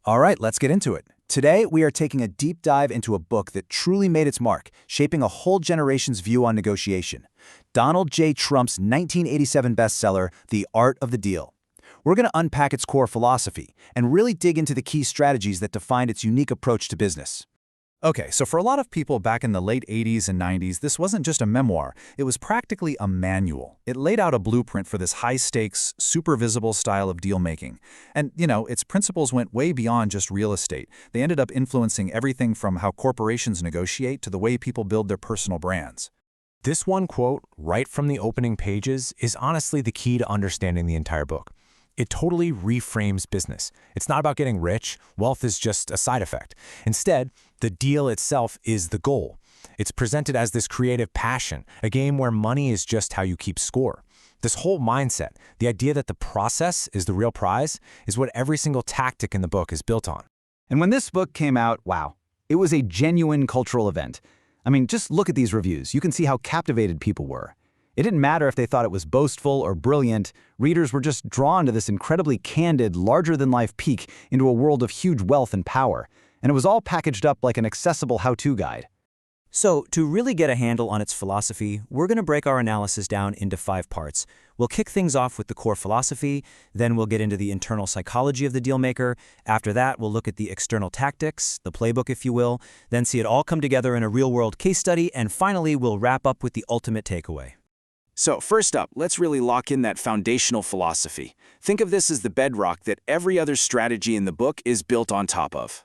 All right, let's get into it. Today, we are taking a deep dive into a book that truly made its mark, shaping a whole generation's view on negotiation. Donald J. Trump's 1987 bestseller, The Art of the Deal. We're going to unpack its core philosophy and really dig into the key strategies that define its unique approach to business. Okay, so for a lot of people back in the late 80s and 90s, this wasn't just a memoir, it was practically a manual. It laid out a blueprint for this high-stakes, super visible style of deal-making. And, its principles went way beyond just real estate. They ended up influencing everything from how corporations negotiate to the way people build their personal brands. This one quote, right from the opening pages, is honestly the key to understanding the entire book. It totally reframes business. It's not about getting rich. Wealth is just a side effect. Instead, the deal itself is the goal. It's presented as this creative passion, a game where money is just how you keep score. This whole mindset, the idea that the process is the real prize, is what every single tactic in the book is built on. And when this book came out, wow, it was a genuine cultural event. I mean, just look at these reviews. You can see how captivated people were. It didn't matter if they thought it was boastful or brilliant. Readers were just drawn to this incredibly candid, larger-than-life peek into a world of huge wealth and power. And it was all packaged up like an accessible how-to guide. So, to really get a handle on its philosophy, we're going to break our analysis down into 5 parts. We'll kick things off with the core philosophy, then we'll get into the internal psychology of the dealmaker. After that, we'll look at the external tactics, the playbook if you will, then see it all come together in a real-world case study, and finally, we'll wrap up with the ultimate takeaway. So first up, let's really lock in that foundational philosophy. Think of this as the bedrock that every other strategy in the book is built on top of.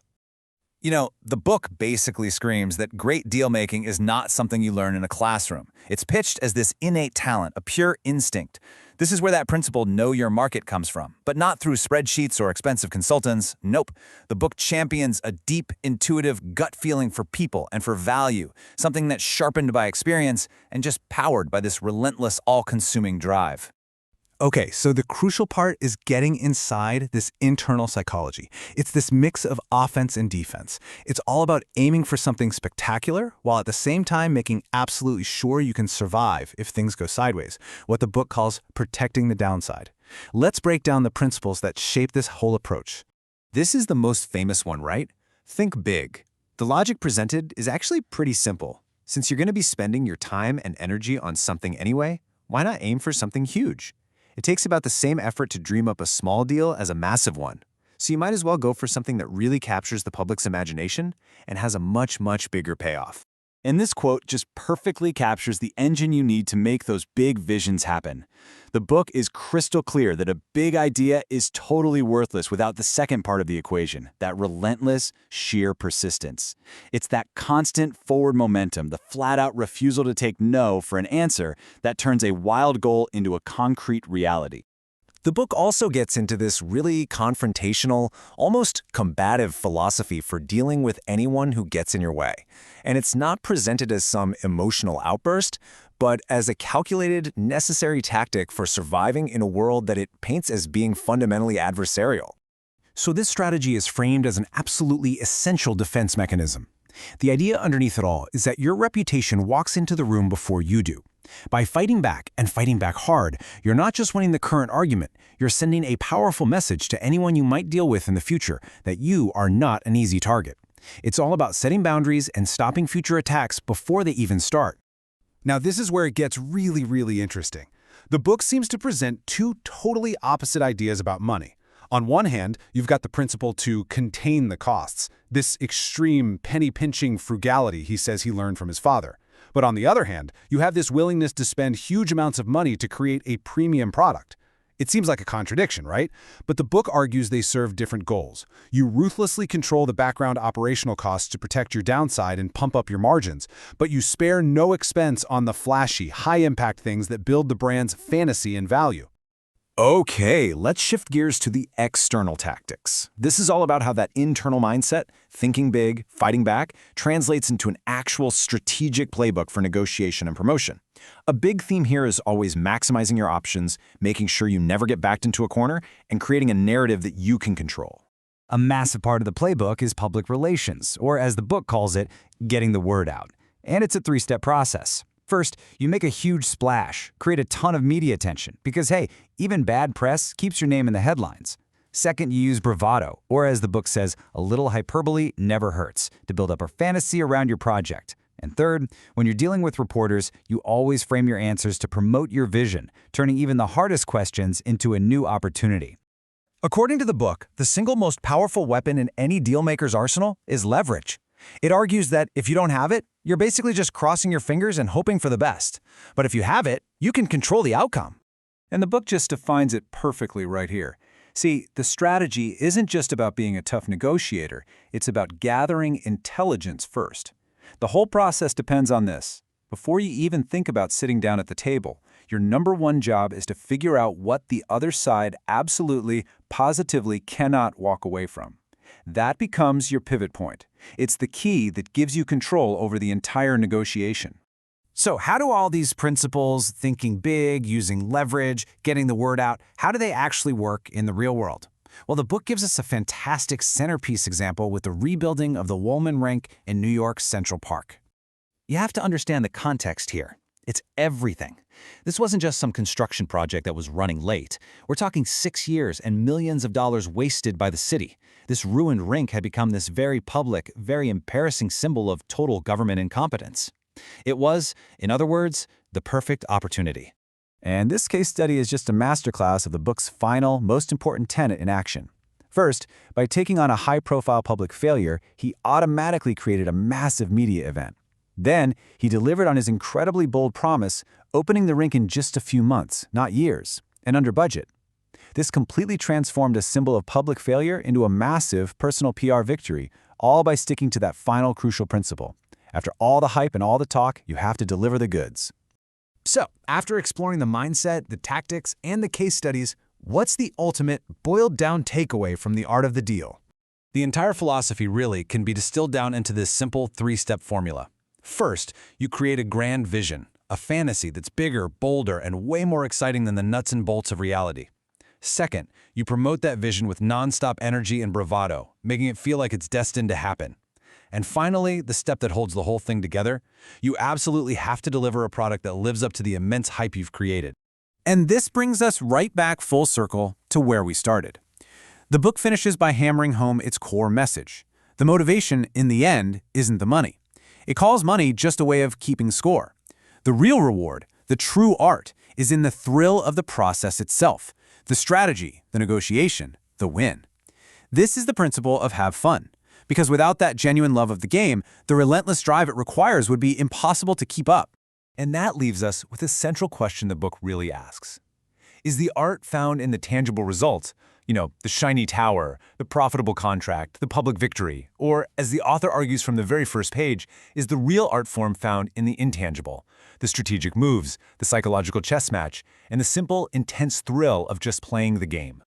The book basically screams that great deal-making is not something you learn in a classroom. It's pitched as this innate talent, a pure instinct. This is where that principle, know your market, comes from. But not through spreadsheets or expensive consultants. Nope. The book champions a deep, intuitive gut feeling for people and for value, something that's sharpened by experience and just powered by this relentless, all-consuming drive. Okay, so the crucial part is getting inside this internal psychology. It's this mix of offense and defense. It's all about aiming for something spectacular while at the same time making absolutely sure you can survive if things go sideways, what the book calls protecting the downside. Let's break down the principles that shape this whole approach. This is the most famous one, right? Think big. The logic presented is actually pretty simple. Since you're going to be spending your time and energy on something anyway, why not aim for something huge? It takes about the same effort to dream up a small deal as a massive one. So you might as well go for something that really captures the public's imagination and has a much, much bigger payoff. And this quote just perfectly captures the engine you need to make those big visions happen. The book is crystal clear that a big idea is totally worthless without the second part of the equation, that relentless, sheer persistence. It's that constant forward momentum, the flat-out refusal to take no for an answer that turns a wild goal into a concrete reality. The book also gets into this really confrontational, almost combative philosophy for dealing with anyone who gets in your way. And it's not presented as some emotional outburst, but as a calculated, necessary tactic for surviving in a world that it paints as being fundamentally adversarial. So this strategy is framed as an absolutely essential defense mechanism. The idea underneath it all is that your reputation walks into the room before you do. By fighting back and fighting back hard, you're not just winning the current argument, you're sending a powerful message to anyone you might deal with in the future that you are not an easy target. It's all about setting boundaries and stopping future attacks before they even start. Now, this is where it gets really, really interesting. The book seems to present 2 totally opposite ideas about money. On one hand, you've got the principle to contain the costs, this extreme penny-pinching frugality he says he learned from his father. But on the other hand, you have this willingness to spend huge amounts of money to create a premium product. It seems like a contradiction, right? But the book argues they serve different goals. You ruthlessly control the background operational costs to protect your downside and pump up your margins, but you spare no expense on the flashy, high-impact things that build the brand's fantasy and value. Okay, let's shift gears to the external tactics. This is all about how that internal mindset, thinking big, fighting back, translates into an actual strategic playbook for negotiation and promotion. A big theme here is always maximizing your options, making sure you never get backed into a corner, and creating a narrative that you can control. A massive part of the playbook is public relations, or as the book calls it, getting the word out. And it's a 3-step process. First, you make a huge splash, create a ton of media attention, because hey, even bad press keeps your name in the headlines. Second, you use bravado, or as the book says, a little hyperbole never hurts, to build up a fantasy around your project. And third, when you're dealing with reporters, you always frame your answers to promote your vision, turning even the hardest questions into a new opportunity. According to the book, the single most powerful weapon in any dealmaker's arsenal is leverage. It argues that if you don't have it, you're basically just crossing your fingers and hoping for the best. But if you have it, you can control the outcome. And the book just defines it perfectly right here. See, the strategy isn't just about being a tough negotiator, it's about gathering intelligence first. The whole process depends on this. Before you even think about sitting down at the table, your number one job is to figure out what the other side absolutely, positively cannot walk away from. That becomes your pivot point. It's the key that gives you control over the entire negotiation. So how do all these principles, thinking big, using leverage, getting the word out, how do they actually work in the real world? Well, the book gives us a fantastic centerpiece example with the rebuilding of the Woolman Rink in New York's Central Park. You have to understand the context here. It's everything. This wasn't just some construction project that was running late. We're talking 6 years and millions of dollars wasted by the city. This ruined rink had become this very public, very embarrassing symbol of total government incompetence. It was, in other words, the perfect opportunity. And this case study is just a masterclass of the book's final, most important tenet in action. First, by taking on a high-profile public failure, he automatically created a massive media event. Then, he delivered on his incredibly bold promise, opening the rink in just a few months, not years, and under budget. This completely transformed a symbol of public failure into a massive personal PR victory, all by sticking to that final crucial principle. After all the hype and all the talk, you have to deliver the goods. So, after exploring the mindset, the tactics, and the case studies, what's the ultimate, boiled-down takeaway from the art of the deal? The entire philosophy really can be distilled down into this simple three-step formula. First, you create a grand vision, a fantasy that's bigger, bolder, and way more exciting than the nuts and bolts of reality. Second, you promote that vision with nonstop energy and bravado, making it feel like it's destined to happen. And finally, the step that holds the whole thing together, you absolutely have to deliver a product that lives up to the immense hype you've created. And this brings us right back full circle to where we started. The book finishes by hammering home its core message. The motivation, in the end, isn't the money. It calls money just a way of keeping score. The real reward, the true art, is in the thrill of the process itself, the strategy, the negotiation, the win. This is the principle of have fun. Because without that genuine love of the game, the relentless drive it requires would be impossible to keep up. And that leaves us with a central question the book really asks. Is the art found in the tangible results, the shiny tower, the profitable contract, the public victory, or, as the author argues from the very first page, is the real art form found in the intangible, the strategic moves, the psychological chess match, and the simple, intense thrill of just playing the game?